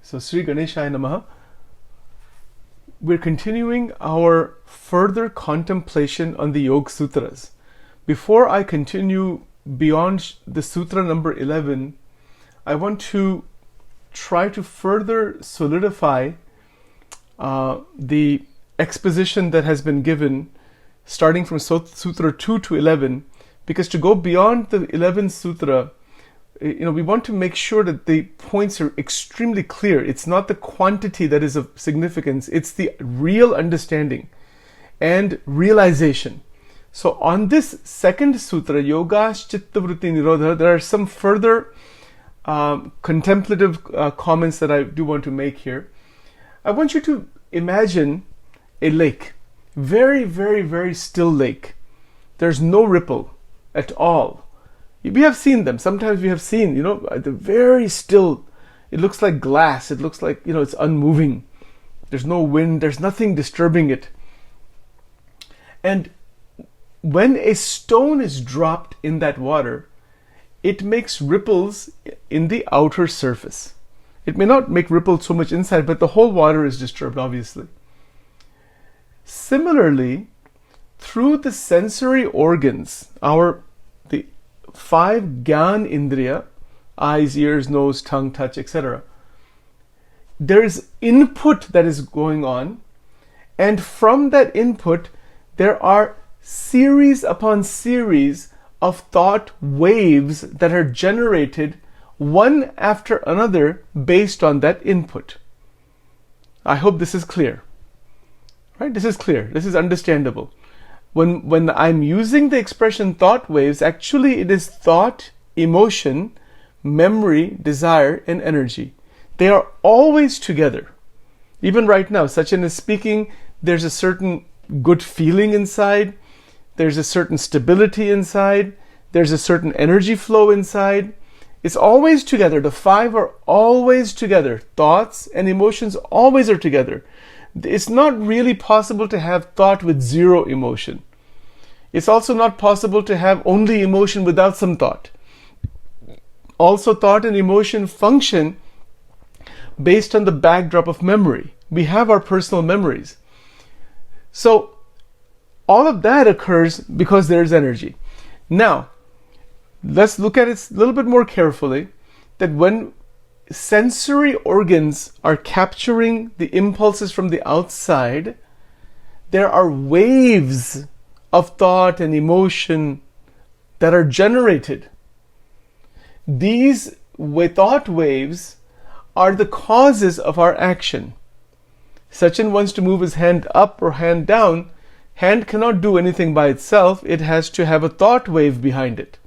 So Sri Ganeshaya Namaha. We're continuing our further contemplation on the Yoga Sutras. Before I continue beyond the Sutra number 11, I want to try to further solidify the exposition that has been given starting from Sutra 2 to 11, because to go beyond the 11th Sutra, we want to make sure that the points are extremely clear. It's not the quantity that is of significance, it's the real understanding and realization. So on this second sutra, Yoga's Chitta Vritti Nirodha, there are some further contemplative comments that I do want to make here. I want you to imagine a lake, very, very, very still lake. There's no ripple at all. We have seen them. Sometimes we have seen, they're very still. It looks like glass. It looks like, it's unmoving. There's no wind. There's nothing disturbing it. And when a stone is dropped in that water, it makes ripples in the outer surface. It may not make ripples so much inside, but the whole water is disturbed, obviously. Similarly, through the sensory organs, the 5 Gyan Indriya, eyes, ears, nose, tongue, touch, etc. There is input that is going on, and from that input, there are series upon series of thought waves that are generated one after another based on that input. I hope this is clear. Right? This is clear. This is understandable. When I'm using the expression thought waves, actually it is thought, emotion, memory, desire, and energy. They are always together. Even right now, Sachin is speaking, there's a certain good feeling inside, there's a certain stability inside, there's a certain energy flow inside. It's always together. The 5 are always together. Thoughts and emotions always are together. It's not really possible to have thought with zero emotion. It's also not possible to have only emotion without some thought. Also, thought and emotion function based on the backdrop of memory. We have our personal memories. So, all of that occurs because there is energy. Now, let's look at it a little bit more carefully, that when sensory organs are capturing the impulses from the outside, there are waves of thought and emotion that are generated. These thought waves are the causes of our action. Sachin wants to move his hand up or hand down. Hand cannot do anything by itself. It has to have a thought wave behind it.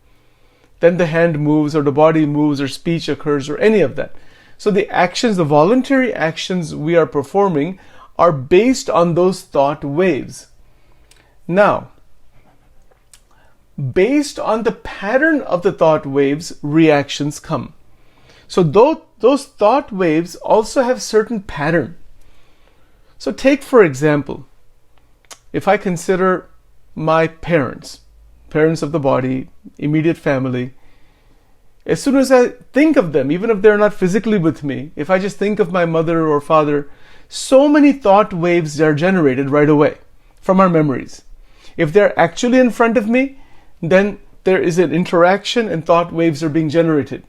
Then the hand moves, or the body moves, or speech occurs, or any of that. So the actions, the voluntary actions we are performing are based on those thought waves. Now, based on the pattern of the thought waves, reactions come. So those thought waves also have certain pattern. So take, for example, if I consider my parents of the body, immediate family, as soon as I think of them, even if they're not physically with me, if I just think of my mother or father, so many thought waves are generated right away from our memories. If they're actually in front of me, then there is an interaction and thought waves are being generated.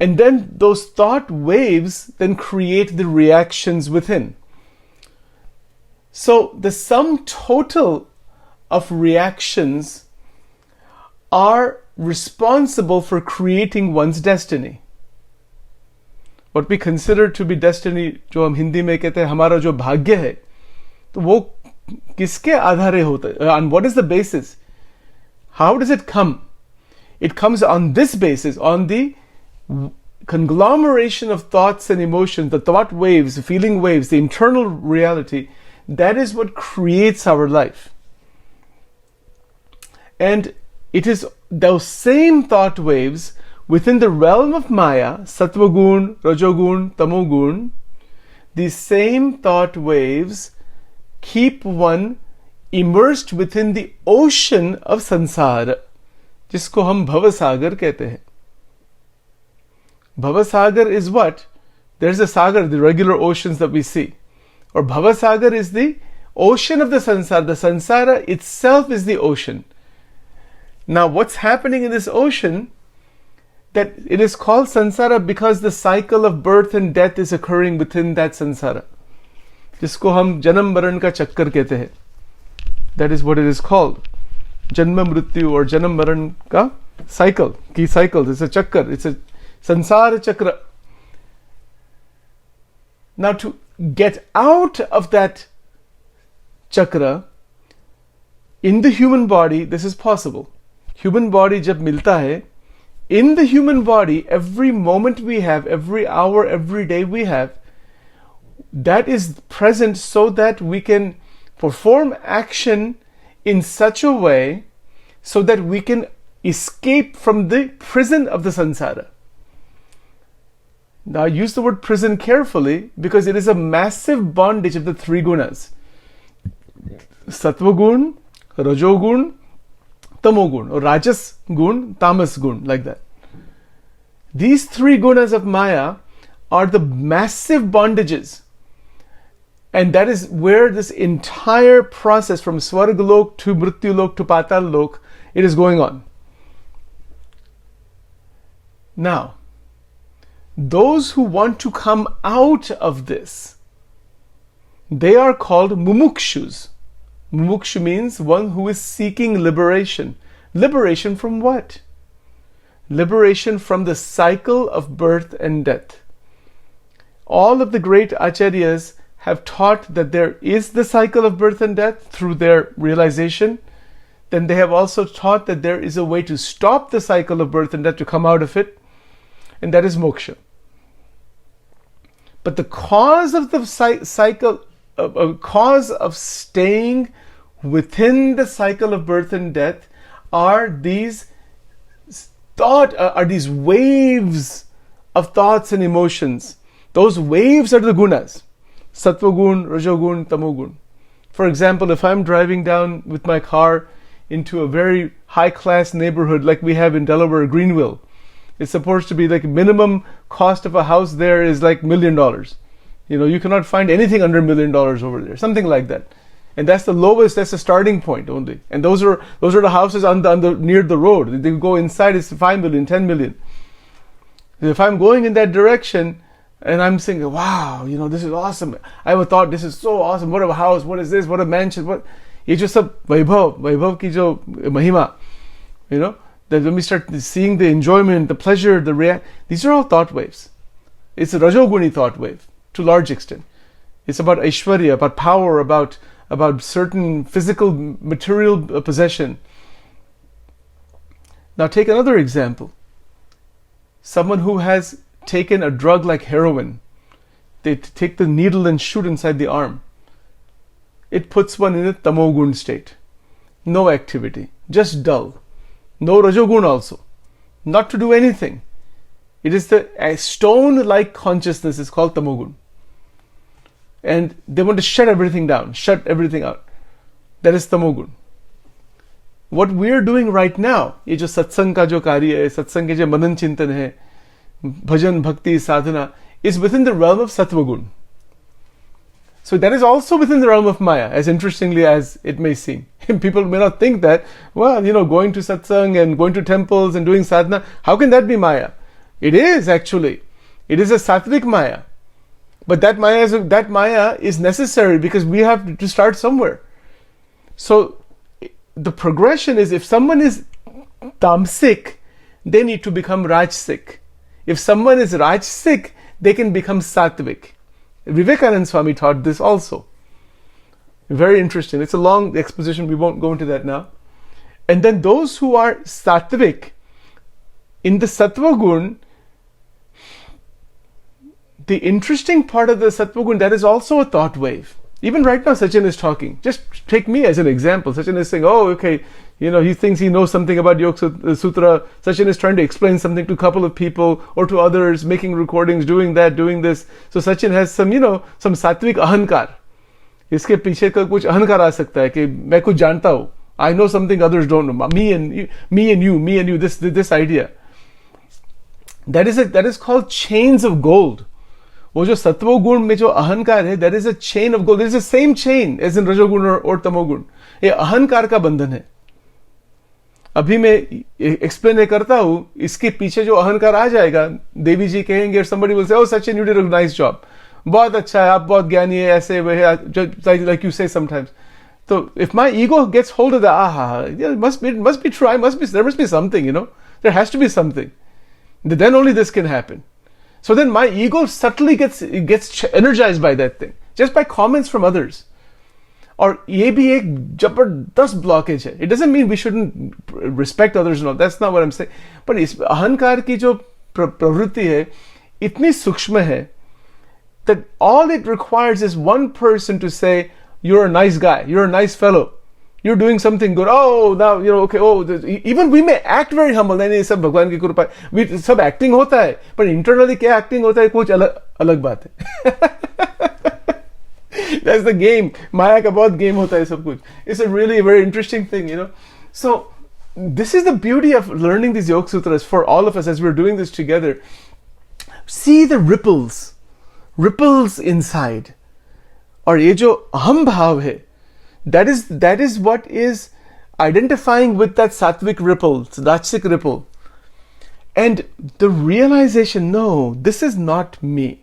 And then those thought waves then create the reactions within. So the sum total of reactions are responsible for creating one's destiny. What we consider to be destiny, जो हम हिंदी में कहते हैं हमारा जो भाग्य है, तो वो किसके आधारे होता है? And what is the basis? How does it come? It comes on this basis, on the conglomeration of thoughts and emotions, the thought waves, feeling waves, the internal reality. That is what creates our life. And it is those same thought waves within the realm of Maya, Sattva Gun, Rajogun, Tamogun. These same thought waves keep one immersed within the ocean of samsara, जिसको हम भवसागर कहते हैं. Bhavasagar is what? There's the sagar, the regular oceans that we see. Or Bhava Sagar is the ocean of the sansara. The sansara itself is the ocean. Now what's happening in this ocean, that it is called sansara because the cycle of birth and death is occurring within that sansara. जिसको हम जन्म मरण का चक्कर कहते हैं. That is what it is called. Janma mrityu or janam maran ka cycle. Ki cycle. It's a chakkar. It's a sansara chakra. Now to get out of that chakra, in the human body, this is possible. Human body jab milta hai, in the human body, every moment we have, every hour, every day we have, that is present so that we can perform action in such a way so that we can escape from the prison of the sansara. Now I use the word prison carefully because it is a massive bondage of the three gunas. Sattva gun, Rajo gun, Tamo gun, or Rajas gun, Tamas gun, like that. These three gunas of Maya are the massive bondages. And that is where this entire process from Swargalok to Mrityulok to Patal-lok, it is going on. Now, those who want to come out of this, they are called mumukshus. Mumukshu means one who is seeking liberation. Liberation from what? Liberation from the cycle of birth and death. All of the great acharyas have taught that there is the cycle of birth and death through their realization. Then they have also taught that there is a way to stop the cycle of birth and death, to come out of it, and that is moksha. But the cause of the cycle, cause of staying within the cycle of birth and death are these these waves of thoughts and emotions. Those waves are the gunas. Sattva gun, Rajo gun, Tamo gun. For example, if I'm driving down with my car into a very high-class neighborhood like we have in Delaware, Greenville, it's supposed to be like minimum cost of a house there is like $1 million. You know, you cannot find anything under $1 million over there, something like that. And that's the lowest, that's the starting point only. And those are the houses on the near the road. They go inside, it's 5 million, 10 million. If I'm going in that direction, and I'm thinking, wow, you know, this is awesome. I ever thought this is so awesome. What a house, what is this, what a mansion, what? It's just a vaibhav ki jo mahima. You know, that when we start seeing the enjoyment, the pleasure, these are all thought waves. It's a Rajoguni thought wave, to a large extent. It's about Aishwarya, about power, about certain physical, material possession. Now take another example. Someone who has taken a drug like heroin, they take the needle and shoot inside the arm. It puts one in a tamogun state. No activity, just dull. No rajogun also. Not to do anything. It is a stone-like consciousness is called tamogun. And they want to shut everything down, shut everything out. That is tamogun. What we are doing right now, ये जो सत्संग का जो कार्य है, सत्संग के जो मनन चिंतन है, bhajan, bhakti, sadhana, is within the realm of sattva gun. So that is also within the realm of Maya, as interestingly as it may seem. People may not think that, well, you know, going to satsang and going to temples and doing sadhana, how can that be Maya? It is actually. It is a sattvic Maya. But that Maya is necessary because we have to start somewhere. So the progression is, if someone is tamsic, they need to become rajsic. If someone is rajsic, they can become sattvic. Vivekananda Swami taught this also. Very interesting. It's a long exposition. We won't go into that now. And then those who are sattvic, in the sattva gun, the interesting part of the sattva gun, that is also a thought wave. Even right now, Sachin is talking. Just take me as an example. Sachin is saying, oh, okay, you know, he thinks he knows something about Yoga Sutra. Sachin is trying to explain something to a couple of people or to others, making recordings, doing that, doing this. So Sachin has some, you know, some sattvic ahankar. इसके पीछे का कुछ अहंकार आ सकता है कि मैं कुछ जानता हूँ. I know something others don't know. Me and you, this idea. That is called chains of gold. वो जो सत्वगुण में जो अहंकार है, that is a chain of gold, is the same chain as in रजोगुण और तमोगुण. ये अहंकार का बंधन है. अभी मैं एक्सप्लेन करता हूं, इसके पीछे जो अहंकार आ जाएगा, देवी जी कहेंगे, somebody will say, oh Sachin, you did a nice job, बहुत अच्छा है, आप बहुत ज्ञानी है, ऐसे वह, लाइक यू से sometimes. So if my ego gets hold of it must be true, there must be something, there has to be something. Then only this can happen. So then my ego subtly gets energized by that thing, just by comments from others. और ये भी एक जबरदस्त blockage है. It doesn't mean we shouldn't respect others and all. That's not what I'm saying. But इस अहंकार की जो प्रवृत्ति है इतनी सूक्ष्म है that all it requires is one person to say, you're a nice guy, you're a nice fellow, you're doing something good. Oh, now, okay, even we may act very humble. नहीं, सब भगवान की कृपा है. सब acting होता है, पर internally क्या acting होता है, कुछ अलग बात है. That's the game. माया का बहुत game होता है सब कुछ. It's a really very interesting thing, So, this is the beauty of learning these Yoga Sutras for all of us as we're doing this together. See the ripples inside. और ये जो अहम भाव है, that is what is identifying with that sattvic ripple, rajasic ripple. And the realization, no, this is not me.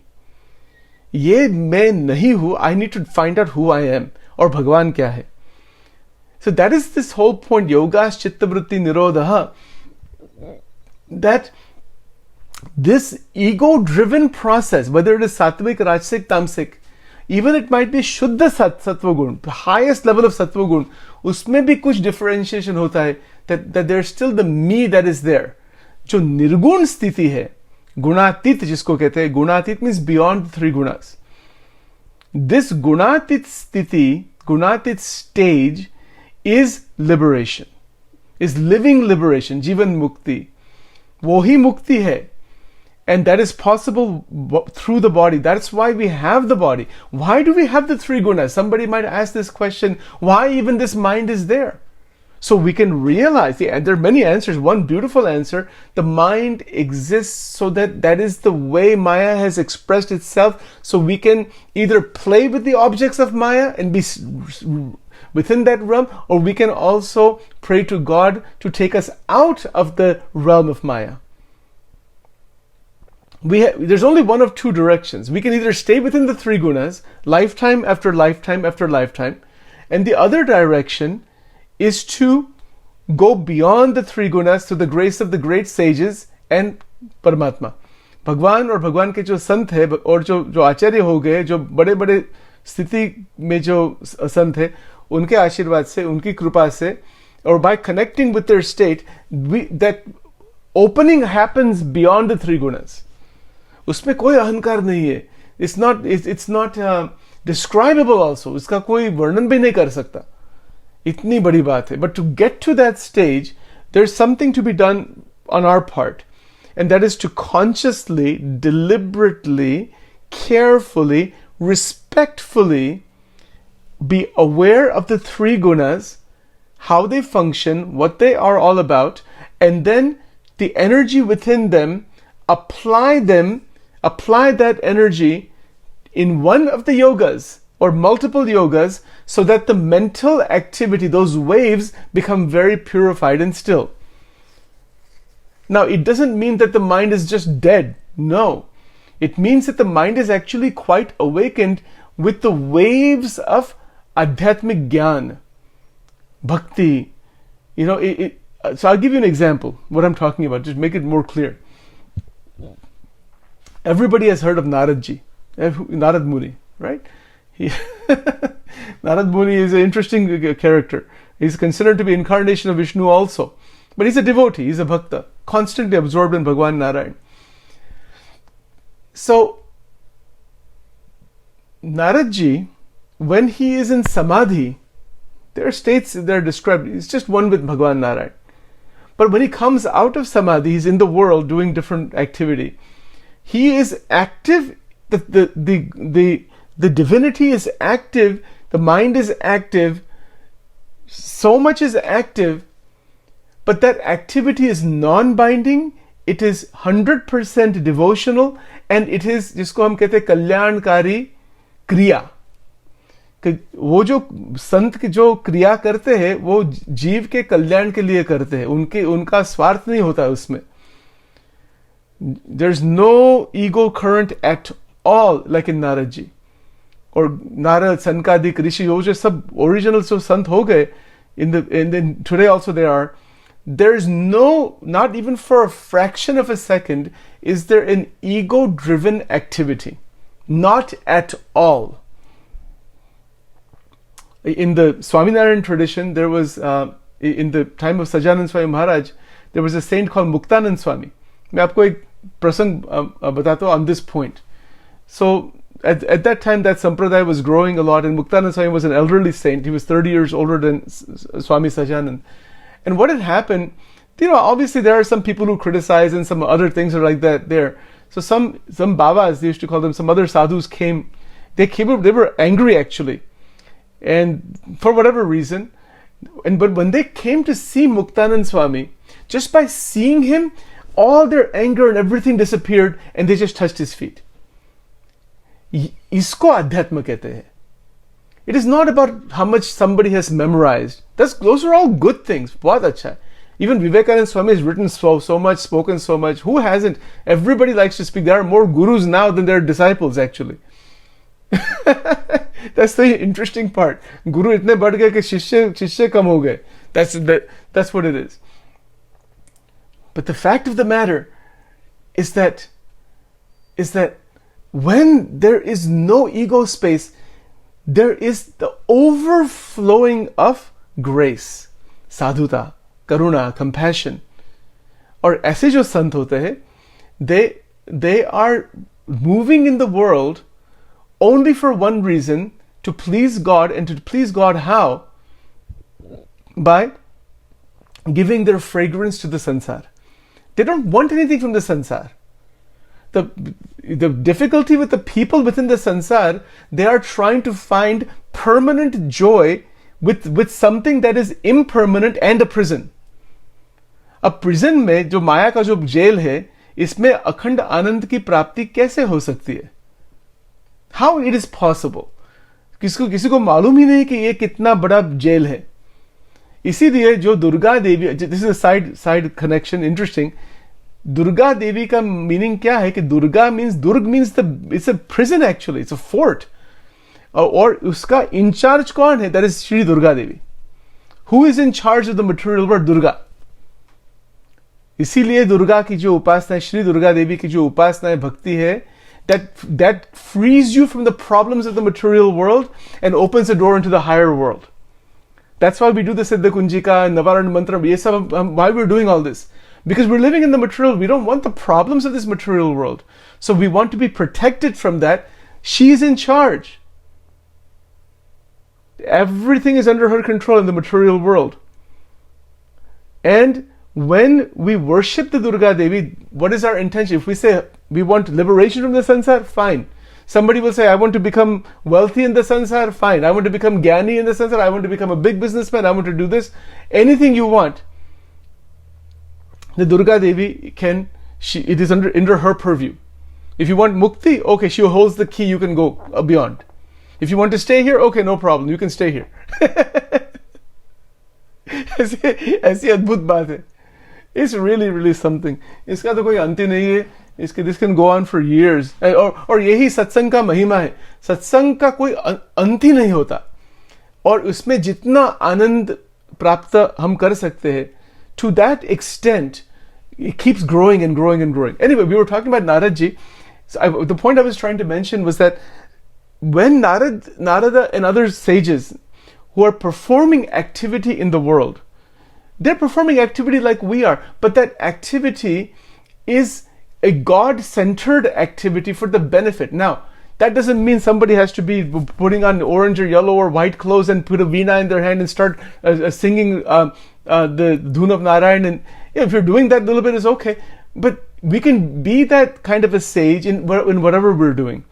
ये मैं नहीं हूं, I need to find out who I am, और भगवान क्या है. So that is this whole point, yogas chittavritti nirodha, that this ego-driven process, whether it is sattvic, rajasic, tamasic, even it might be shuddha sattva gun, the highest level of sattva gun, उसमें भी कुछ differentiation होता है, that there's still the me that is there. जो निर्गुण स्थिति है, गुणातीत जिसको कहते हैं, गुणातीत means beyond the three gunas. This गुणातीत स्थिति, गुणातीत stage is liberation, is living liberation, जीवन मुक्ति. वो ही मुक्ति है. And that is possible through the body. That's why we have the body. Why do we have the three gunas? Somebody might ask this question, why even this mind is there? So we can realize, and there are many answers. One beautiful answer, the mind exists so that is the way Maya has expressed itself. So we can either play with the objects of Maya and be within that realm, or we can also pray to God to take us out of the realm of Maya. There's only one of two directions. We can either stay within the three gunas, lifetime after lifetime after lifetime, and the other direction is to go beyond the three gunas to the grace of the great sages and Paramatma. भगवान और भगवान के जो संत है और जो आचार्य हो गए, जो बड़े बड़े स्थिति में जो संत है, उनके आशीर्वाद से, उनकी कृपा से, or by connecting with their state, that opening happens beyond the three gunas. उसमें कोई अहंकार नहीं है. It's not describable also. इसका कोई वर्णन भी नहीं कर सकता. इतनी बड़ी बात है. But to get to that stage, there's something to be done on our part. And that is to consciously, deliberately, carefully, respectfully be aware of the three gunas, how they function, what they are all about, and then the energy within them, apply that energy in one of the yogas or multiple yogas so that the mental activity, those waves, become very purified and still. Now, it doesn't mean that the mind is just dead. No. It means that the mind is actually quite awakened with the waves of adhyatmic jnana, bhakti. So I'll give you an example, what I'm talking about, just make it more clear. Everybody has heard of Narad Ji, Narad Muni, right? Narad Muni is an interesting character. He's considered to be incarnation of Vishnu also. But he's a devotee, he's a bhakta, constantly absorbed in Bhagwan Narayan. So, Narad Ji, when he is in samadhi, there are states that are described, he's just one with Bhagwan Narayan. But when he comes out of samadhi, he's in the world doing different activity. He is active, the divinity is active, the mind is active, so much is active, but that activity is non-binding, it is 100% devotional, and it is, जिसको हम कहते हैं कल्याणकारी क्रिया, कि वो जो संत की जो क्रिया करते हैं वो जीव के कल्याण के लिए करते हैं, उनका स्वार्थ नहीं होता है उसमें. There's no ego current at all, like in Narad ji और नारद, सनकादिक ऋषि, वो जो सब ओरिजिनल जो संत हो गए, in the today also there's no, not even for a fraction of a second is there an ego driven activity, not at all. In the Swaminarayan tradition, there was in the time of Sajanand Swami Maharaj, there was a saint called Muktanand Swami. मैं आपको एक प्रसंग बताता हूँ on this point. So at that time, that sampradaya was growing a lot, and Muktanand Swami was an elderly saint. He was 30 years older than Swami Sajanand. And what had happened, obviously there are some people who criticize and some other things are like that there. So some babas, they used to call them, some other sadhus came. They were angry actually, and for whatever reason. But when they came to see Muktanand Swami, just by seeing him, all their anger and everything disappeared, and they just touched his feet. इसको अध्यात्म कहते हैं. It is not about how much somebody has memorized. Those are all good things. बहुत अच्छा है. Even Vivekananda Swami has written so much, spoken so much. Who hasn't? Everybody likes to speak. There are more gurus now than there are disciples actually. That's the interesting part. Guru इतने बढ़ गए कि शिष्य कम हो गए. That's what it is. But the fact of the matter is that when there is no ego space, there is the overflowing of grace, sadhuta, karuna, compassion. और ऐसे जो संत होते हैं, they are moving in the world only for one reason, to please God. And to please God how? By giving their fragrance to the sansar. They don't want anything from the sansar. The difficulty with the people within the sansar, they are trying to find permanent joy with something that is impermanent and a prison. A prison में जो माया का जो jail है, इसमें अखंड आनंद की प्राप्ति कैसे हो सकती है? How it is possible? किसी को मालूम ही नहीं कि ये कितना बड़ा जेल है. इसीलिए जो Durga Devi, this is a side connection, interesting. Durga Devi का मीनिंग क्या है कि दुर्गा दुर्ग means it's a prison actually, it's a fort. और उसका इंचार्ज कौन है? That is Shri Durga Devi. Who is in charge of the material world? Durga. इसीलिए दुर्गा की जो उपासना है, श्री दुर्गा देवी की जो उपासना है, भक्ति है, that frees you from the problems of the material world and opens the door into the higher world. That's why we do the Siddha Kunjika and Navaran Mantra. Why we're doing all this? Because we're living in the material. We don't want the problems of this material world. So we want to be protected from that. She is in charge. Everything is under her control in the material world. And when we worship the Durga Devi, what is our intention? If we say we want liberation from the sansar, fine. Somebody will say, I want to become wealthy in the sansar, fine. I want to become Gyani in the sansar, I want to become a big businessman, I want to do this. Anything you want. The Durga Devi it is under her purview. If you want mukti, okay, she holds the key, you can go beyond. If you want to stay here, okay, no problem, you can stay here. ऐसी अद्भुत बात है. It's really, really something. इसका तो कोई अंत नहीं है. This can go on for years. और यही सत्संग का महिमा है. सत्संग का कोई अंत ही नहीं होता. और उसमें जितना आनंद प्राप्त हम कर सकते हैं, to that extent, it keeps growing and growing and growing. Anyway, we were talking about Narad Ji. So the point I was trying to mention was that when Narada and other sages who are performing activity in the world, they're performing activity like we are, but that activity is a God-centered activity for the benefit. Now, that doesn't mean somebody has to be putting on orange or yellow or white clothes and put a veena in their hand and start singing the Dhun of Narayan. And if you're doing that, a little bit is okay. But we can be that kind of a sage in whatever we're doing.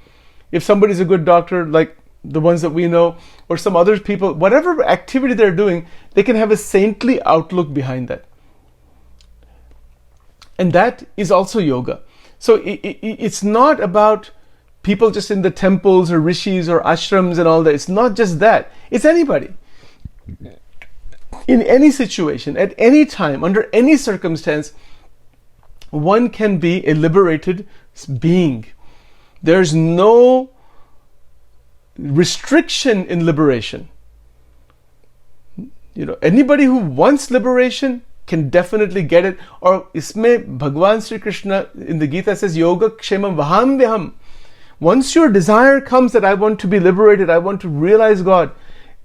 If somebody's a good doctor, like the ones that we know, or some other people, whatever activity they're doing, they can have a saintly outlook behind that. And that is also yoga. So it's not about people just in the temples or rishis or ashrams and all that. It's not just that. It's anybody. In any situation, at any time, under any circumstance, one can be a liberated being. There's no restriction in liberation. Anybody who wants liberation can definitely get it. Or isme Bhagwan Sri Krishna in the Gita says, Yoga Kshemam Vaham Vyaham. Once your desire comes that I want to be liberated, I want to realize God,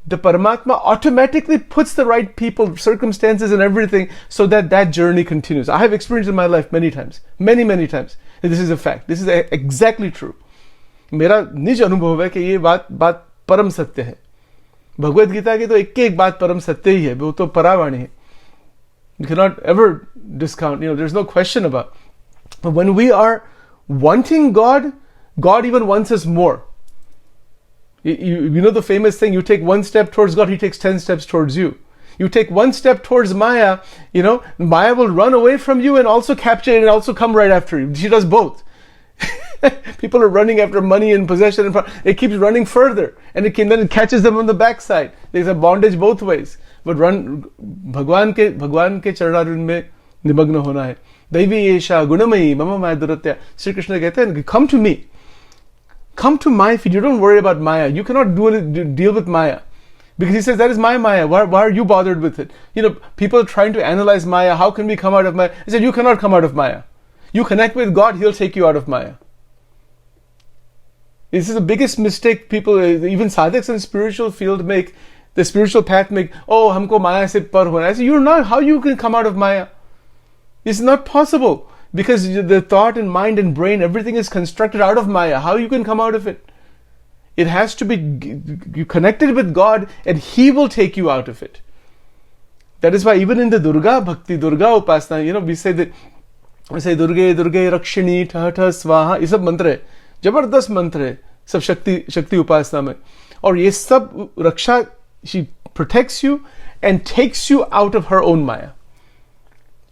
the Paramatma automatically puts the right people, circumstances and everything so that that journey continues. I have experienced in my life many times. Many times. And this is a fact. This is exactly true. मेरा निज अनुभव है कि ये बात परम सत्य है. भगवद गीता की तो एक बात परम सत्य ही है, वो तो परावाणी है. You cannot ever discount, there's no question about. But when we are wanting God, God even wants us more. You know the famous thing, you take one step towards God, He takes 10 steps towards you. You take one step towards Maya, Maya will run away from you and also capture it and also come right after you. She does both. People are running after money and possession, and it keeps running further, and then it catches them on the backside. There's a bondage both ways. But भगवान के चरणारविंद में निमग्न होना है. दैवी एषा गुणमयी मम माया दुरत्या. Sri Krishna कहते हैं, come to me. Come to my feet. You don't worry about Maya. You cannot deal with Maya. Because he says, that is my Maya. Why are you bothered with it? People are trying to analyze Maya. How can we come out of Maya? He said, you cannot come out of Maya. You connect with God, He'll take you out of Maya. This is the biggest mistake people, even sadhaks in the spiritual field make, the spiritual path make, humko Maya se par hona. I say, you're not, how you can come out of Maya? It's not possible. Because the thought and mind and brain, everything is constructed out of Maya. How you can come out of it? It has to be you connected with God, and He will take you out of it. That is why even in the Durga Bhakti, Durga Upasana, we say Durge, Durge, Rakshini, Tha, Swaha, ये सब मंत्र है, जबरदस्त मंत्र है, सब शक्ति उपासना में. और ये सब रक्षा, she protects you and takes you out of her own Maya.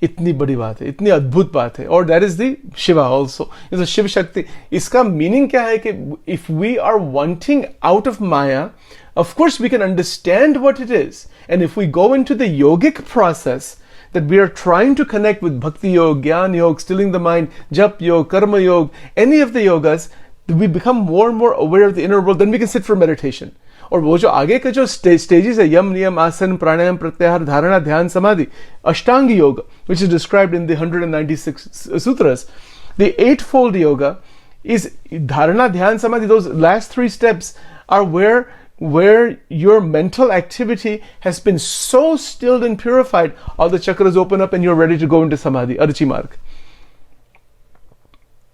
इतनी बड़ी बात है, इतनी अद्भुत बात है. और that is the Shiva also. It's a Shiv Shakti. इसका meaning क्या है कि if we are wanting out of Maya, of course we can understand what it is. And if we go into the yogic process, that we are trying to connect with Bhakti Yoga, Gyan Yoga, stilling the mind, Jap Yoga, Karma Yoga, any of the yogas, we become more and more aware of the inner world, then we can sit for meditation. और वो जो आगे के जो stages है, यम नियम आसन प्राणायाम प्रत्याहार धारणा ध्यान समाधि, अष्टांग yoga, which is described in the 196 sutras, the eightfold yoga is dharana dhyan samadhi. Those last three steps are where your mental activity has been so stilled and purified, all the chakras open up and you're ready to go into samadhi, archi marg.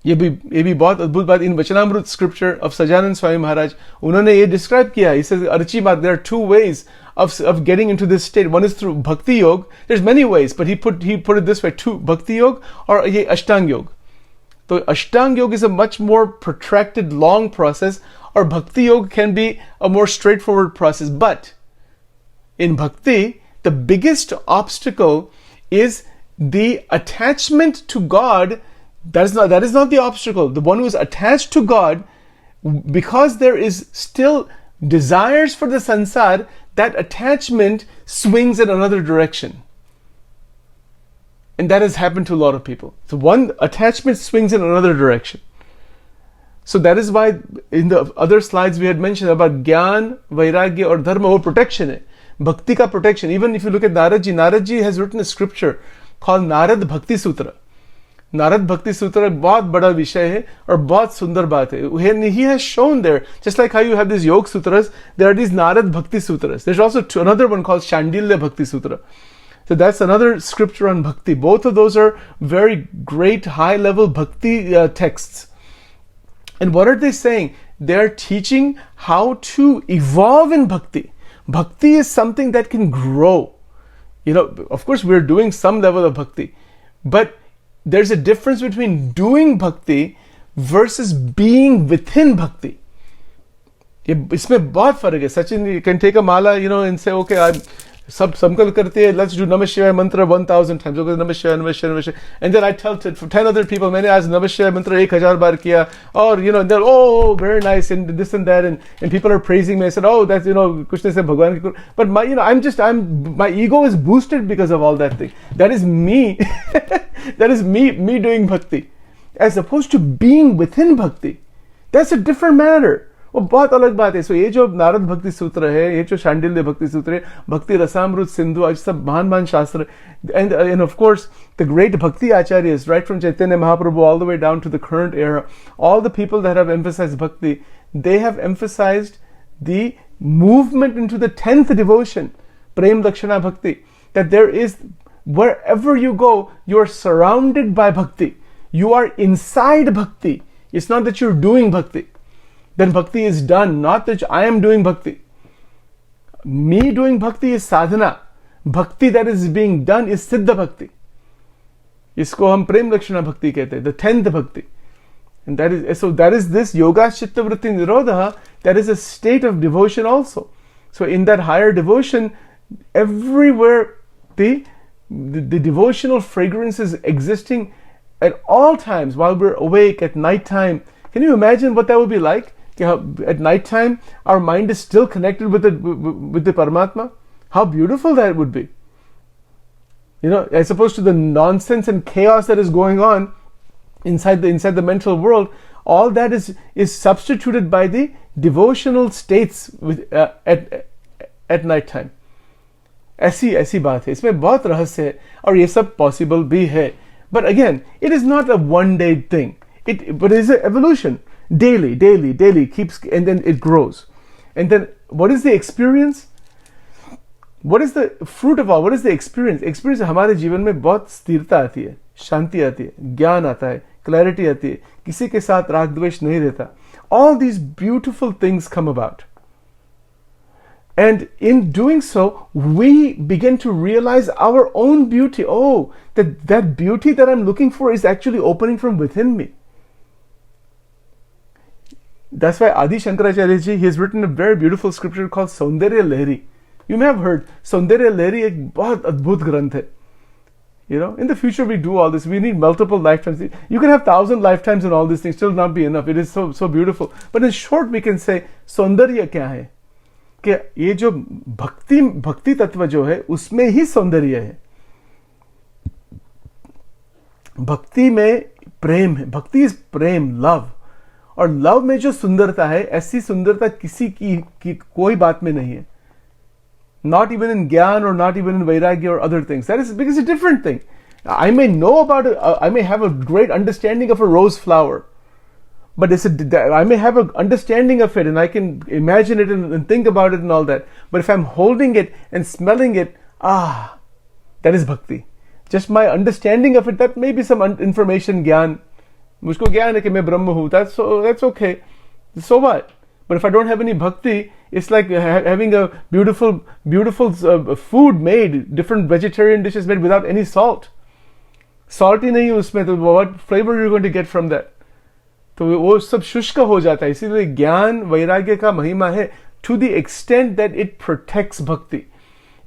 ये भी बहुत अद्भुत बात. इन वचनामृत scripture of Sajanand Swami Maharaj, उन्होंने ये describe किया. He says archi marg, there are two ways of getting into this state. One is through bhakti yoga. There's many ways, but he put it this way: two, bhakti yoga or ये ashtang yoga. So ashtang yoga is a much more protracted, long process, or bhakti yoga can be a more straightforward process. But in bhakti, the biggest obstacle is the attachment to God. That is not the obstacle. The one who is attached to God, because there is still desires for the sansar, that attachment swings in another direction. And that has happened to a lot of people. So one attachment swings in another direction. So that is why in the other slides we had mentioned about Gyan, Vairagya or Dharma, or protection hai. Bhakti ka protection. Even if you look at Narad Ji has written a scripture called Narad Bhakti Sutra. Narad Bhakti Sutra बहुत बड़ा विषय है और बहुत सुंदर बात है. He has shown there, just like how you have these Yoga Sutras, there are these Narad Bhakti Sutras. There's also another one called Shandilya Bhakti Sutra. So that's another scripture on Bhakti. Both of those are very great high-level Bhakti texts. And what are they saying? They're teaching how to evolve in Bhakti. Bhakti is something that can grow. Of course we're doing some level of Bhakti, but there's a difference between doing Bhakti versus being within Bhakti. इसमें बहुत फर्क है. Sachin, you can take a mala, and say, okay, सब संकल्प करते हैं, let's do Namah Shivaya mantra 1000 times. Okay, Namah Shivaya, Namah Shivaya, Namah Shivaya. And then I tell for 10 other people, मैंने आज Namah Shivaya mantra 1000 बार किया, और and they're, oh, very nice, and this and that, and people are praising me. I said, oh, that's, कुछ नहीं से भगवान की, but my ego is boosted because of all that thing. That is me. That is me doing bhakti, as opposed to being within bhakti. That's a different matter. वो बहुत अलग बात है. सो ये जो नारद भक्ति सूत्र है, ये जो शांडिल्य भक्ति सूत्र है, भक्ति रसामृत सिंधु, आज सब महान महान शास्त्र, and of course the great bhakti acharyas, right from Chaitanya Mahaprabhu all the way down to the current era, all the people that have emphasized bhakti, they have emphasized the movement into the 10th devotion, prem lakshana bhakti, that there is, wherever you go, you are surrounded by bhakti, you are inside bhakti. It's not that you're doing bhakti. Then bhakti is done, not that I am doing bhakti. Me doing bhakti is sadhana. Bhakti that is being done is siddha bhakti. इसको हम प्रेम लक्षणा भक्ति कहते हैं, the 10th bhakti. And that is this yoga chitta vritti nirodha, that is a state of devotion also. So in that higher devotion, everywhere the devotional fragrance is existing at all times, while we're awake, at night time. Can you imagine what that would be like? At night time, our mind is still connected with the Paramatma. How beautiful that would be. As opposed to the nonsense and chaos that is going on inside the mental world, all that is substituted by the devotional states at night time. ऐसी बात है, इसमें बहुत रहस्य है, और ये सब possible भी है. But again, it is not a one-day thing. But it is an evolution. Daily keeps, and then it grows. And then what is the experience? What is the fruit of all? What is the experience? Experience हमारे जीवन में बहुत स्थिरता आती है, शांति आती है, ज्ञान आता है, clarity आती है, किसी के साथ राग द्वेष नहीं रहता. All these beautiful things come about. And in doing so, we begin to realize our own beauty. Oh, that beauty that I'm looking for is actually opening from within me. That's why Adi Shankaracharya ji, he has written a very beautiful scripture called Saundarya Lahari. You may have heard, Saundarya Lahari ek bahut adbhut granth hai. In the future we do all this. We need multiple lifetimes. You can have 1,000 lifetimes and all these things, still not be enough. It is so beautiful. But in short, we can say, Saundarya kya hai? कि ये जो भक्ति तत्व जो है, उसमें ही सौंदर्य है. भक्ति में प्रेम है. भक्ति इज प्रेम, लव. और लव में जो सुंदरता है, ऐसी सुंदरता किसी की कोई बात में नहीं है. Not even in ज्ञान or not even in vairagya or other things. That is because it's a different thing. I may know about it. I may have a great understanding of a rose flower, but I may have an understanding of it, and I can imagine it and think about it and all that. But if I'm holding it and smelling it, that is bhakti. Just my understanding of it, that may be some information, ज्ञान. मुझको ज्ञान है कि मैं ब्रह्म हूँ. That's okay. So what? But if I don't have any bhakti, it's like having a beautiful food made, different vegetarian dishes made without any salt. Salty नहीं है उसमें, तो what flavor are you going to get from that? तो वो सब शुष्क हो जाता है. इसीलिए ज्ञान वैराग्य का महिमा है, to the extent that it protects bhakti.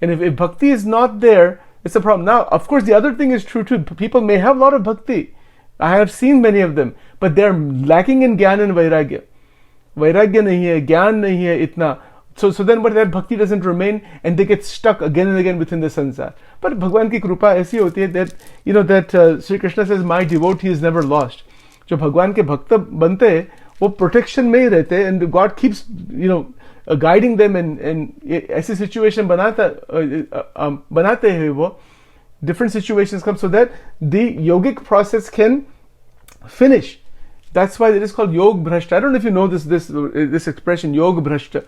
And if bhakti is not there, it's a problem. Now, of course, the other thing is true too. People may have a lot of bhakti. I have seen many of them, but they're lacking in jnana and vairagya. Vairagya nahi hai, jnana nahi hai itna. So then what, that bhakti doesn't remain, and they get stuck again and again within the sansar. But Bhagwan ki krupa aisi hoti hai that Sri Krishna says, my devotee is never lost. जो भगवान के भक्त बनते हैं, वो protection में ही रहते हैं, and God keeps guiding them, and ऐसी situation बनाते हैं वो, different situations come so that the yogic process can finish. That's why it is called yog bhrashta. I don't know if you know this expression, yog bhrashta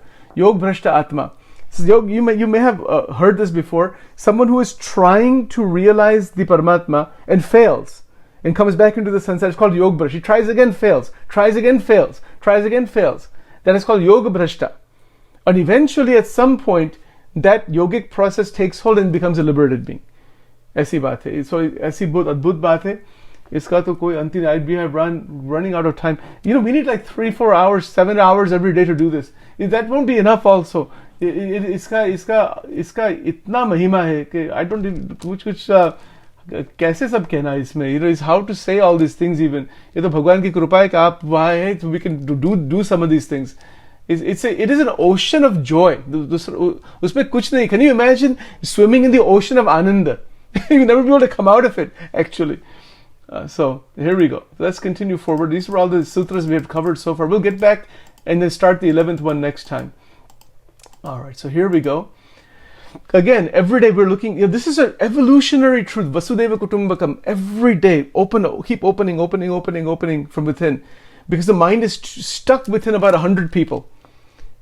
atma. So you may have heard this before. Someone who is trying to realize the Paramatma and fails, and comes back into the sunset. It's called Yoga Bhrashta. He tries again, fails. Tries again, fails. Tries again, fails. That is called Yoga Bhrashta. And eventually, at some point, that yogic process takes hold and becomes a liberated being. ऐसी बात है. So ऐसी बहुत अद्भुत बात है. इसका तो कोई अंत नहीं. We have running out of time. We need like 3-4 hours, 7 hours every day to do this. That won't be enough also. इसका इसका इसका इतना महिमा है कि आई डोंट कुछ कुछ कैसे सब कहना है इसमें, you know, is how to say all this things even. ये तो भगवान की कृपा है कि आप वहां हैं, तो we can do some of these things. It is an ocean of joy. उसमें कुछ नहीं. Can you imagine swimming in the ocean of Ananda? You never be able to come out of it, actually. So here we go. Let's continue forward. These were all the sutras we have covered so far. We'll get back and then start the 11th one next time. All right, so here we go. Again, every day we're looking. This is an evolutionary truth. Vasudeva Kutumbakam. Every day, keep opening from within, because the mind is stuck within about 100 people.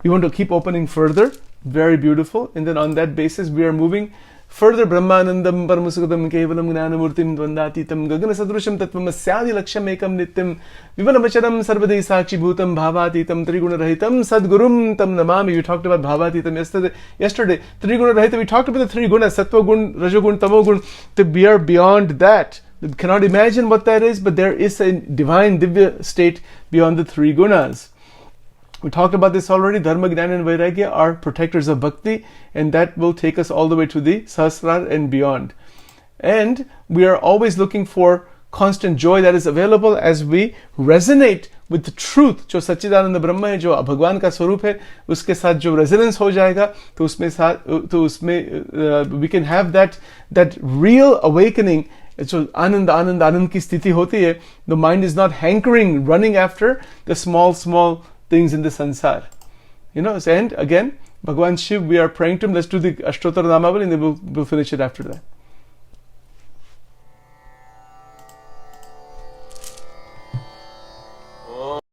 We want to keep opening further. Very beautiful. And then on that basis, we are moving further. Brahmanandam Paramasukadam Kevalam Gnanamurtim Dvandatitam Gagana Sadrusham Tattvam Asyadi Laksham Ekam Nityam Vivanamacharam Sarvadai Sakshi Bhutam Bhavatitam Triguna Rahitam Sadgurum Tam Namami. We talked about Bhavatitam yesterday. Triguna Rahitam, we talked about the three gunas, Sattva Gun, Rajogun, Tamogun. We are beyond that. We cannot imagine what that is, but there is a divine Divya state beyond the three gunas. We talked about this already. Dharma, Jnana and Vairagya are protectors of bhakti, and that will take us all the way to the Sahasrar and beyond. And we are always looking for constant joy that is available as we resonate with the truth. जो सच्चिदानंद ब्रह्म है, जो भगवान का स्वरूप है, उसके साथ जो resonance हो जाएगा, तो उसमें we can have that real awakening. जो आनंद की स्थिति होती है. The mind is not hankering, running after the small things in the sansar. You know, and again, Bhagwan Shiv, we are praying to him. Let's do the Ashtottara Namavali and then we'll finish it after that.